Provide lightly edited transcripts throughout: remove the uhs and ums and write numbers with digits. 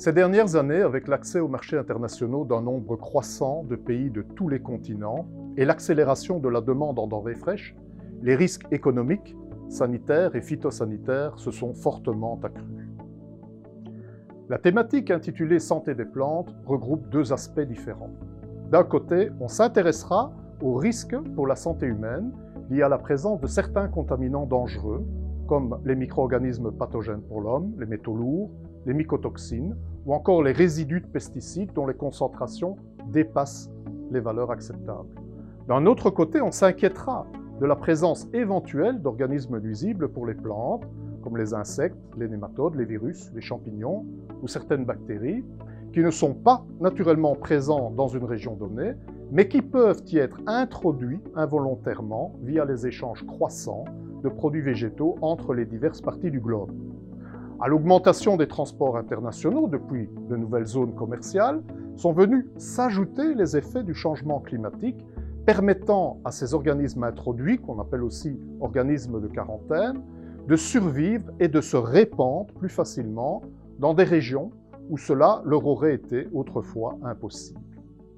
Ces dernières années, avec l'accès aux marchés internationaux d'un nombre croissant de pays de tous les continents et l'accélération de la demande en denrées fraîches, les risques économiques, sanitaires et phytosanitaires se sont fortement accrus. La thématique intitulée « Santé des plantes » regroupe deux aspects différents. D'un côté, on s'intéressera aux risques pour la santé humaine liés à la présence de certains contaminants dangereux, comme les micro-organismes pathogènes pour l'homme, les métaux lourds, les mycotoxines, ou encore les résidus de pesticides dont les concentrations dépassent les valeurs acceptables. D'un autre côté, on s'inquiétera de la présence éventuelle d'organismes nuisibles pour les plantes, comme les insectes, les nématodes, les virus, les champignons ou certaines bactéries, qui ne sont pas naturellement présents dans une région donnée, mais qui peuvent y être introduits involontairement via les échanges croissants de produits végétaux entre les diverses parties du globe. À l'augmentation des transports internationaux depuis de nouvelles zones commerciales, sont venus s'ajouter les effets du changement climatique, permettant à ces organismes introduits, qu'on appelle aussi organismes de quarantaine, de survivre et de se répandre plus facilement dans des régions où cela leur aurait été autrefois impossible.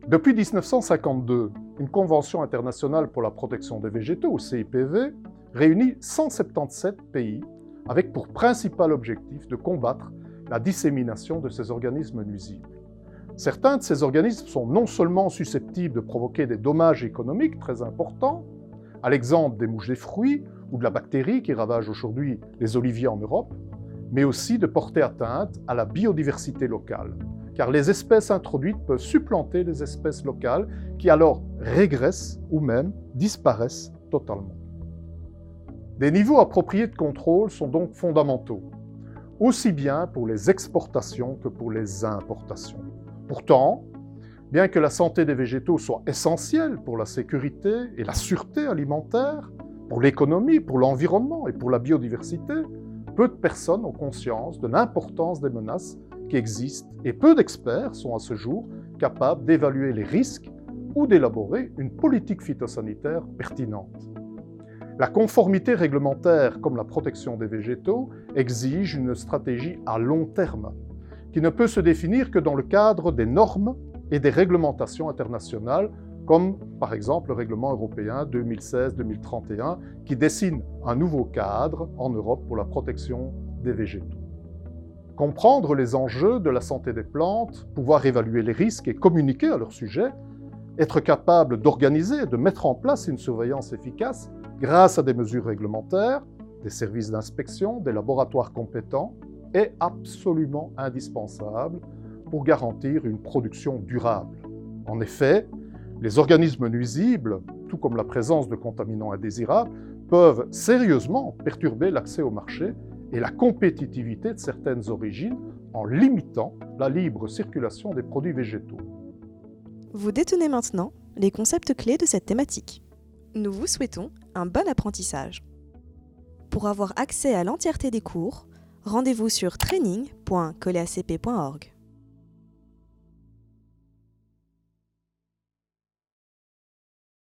Depuis 1952, une Convention internationale pour la protection des végétaux, ou CIPV, réunit 177 pays avec pour principal objectif de combattre la dissémination de ces organismes nuisibles. Certains de ces organismes sont non seulement susceptibles de provoquer des dommages économiques très importants, à l'exemple des mouches des fruits ou de la bactérie qui ravage aujourd'hui les oliviers en Europe, mais aussi de porter atteinte à la biodiversité locale, car les espèces introduites peuvent supplanter les espèces locales qui alors régressent ou même disparaissent totalement. Des niveaux appropriés de contrôle sont donc fondamentaux, aussi bien pour les exportations que pour les importations. Pourtant, bien que la santé des végétaux soit essentielle pour la sécurité et la sûreté alimentaire, pour l'économie, pour l'environnement et pour la biodiversité, peu de personnes ont conscience de l'importance des menaces qui existent et peu d'experts sont à ce jour capables d'évaluer les risques ou d'élaborer une politique phytosanitaire pertinente. La conformité réglementaire, comme la protection des végétaux, exige une stratégie à long terme, qui ne peut se définir que dans le cadre des normes et des réglementations internationales, comme par exemple le règlement européen 2016-2031, qui dessine un nouveau cadre en Europe pour la protection des végétaux. Comprendre les enjeux de la santé des plantes, pouvoir évaluer les risques et communiquer à leur sujet, être capable d'organiser et de mettre en place une surveillance efficace grâce à des mesures réglementaires, des services d'inspection, des laboratoires compétents, est absolument indispensable pour garantir une production durable. En effet, les organismes nuisibles, tout comme la présence de contaminants indésirables, peuvent sérieusement perturber l'accès au marché et la compétitivité de certaines origines en limitant la libre circulation des produits végétaux. Vous détenez maintenant les concepts clés de cette thématique. Nous vous souhaitons un bon apprentissage. Pour avoir accès à l'entièreté des cours, rendez-vous sur training.coleacp.org.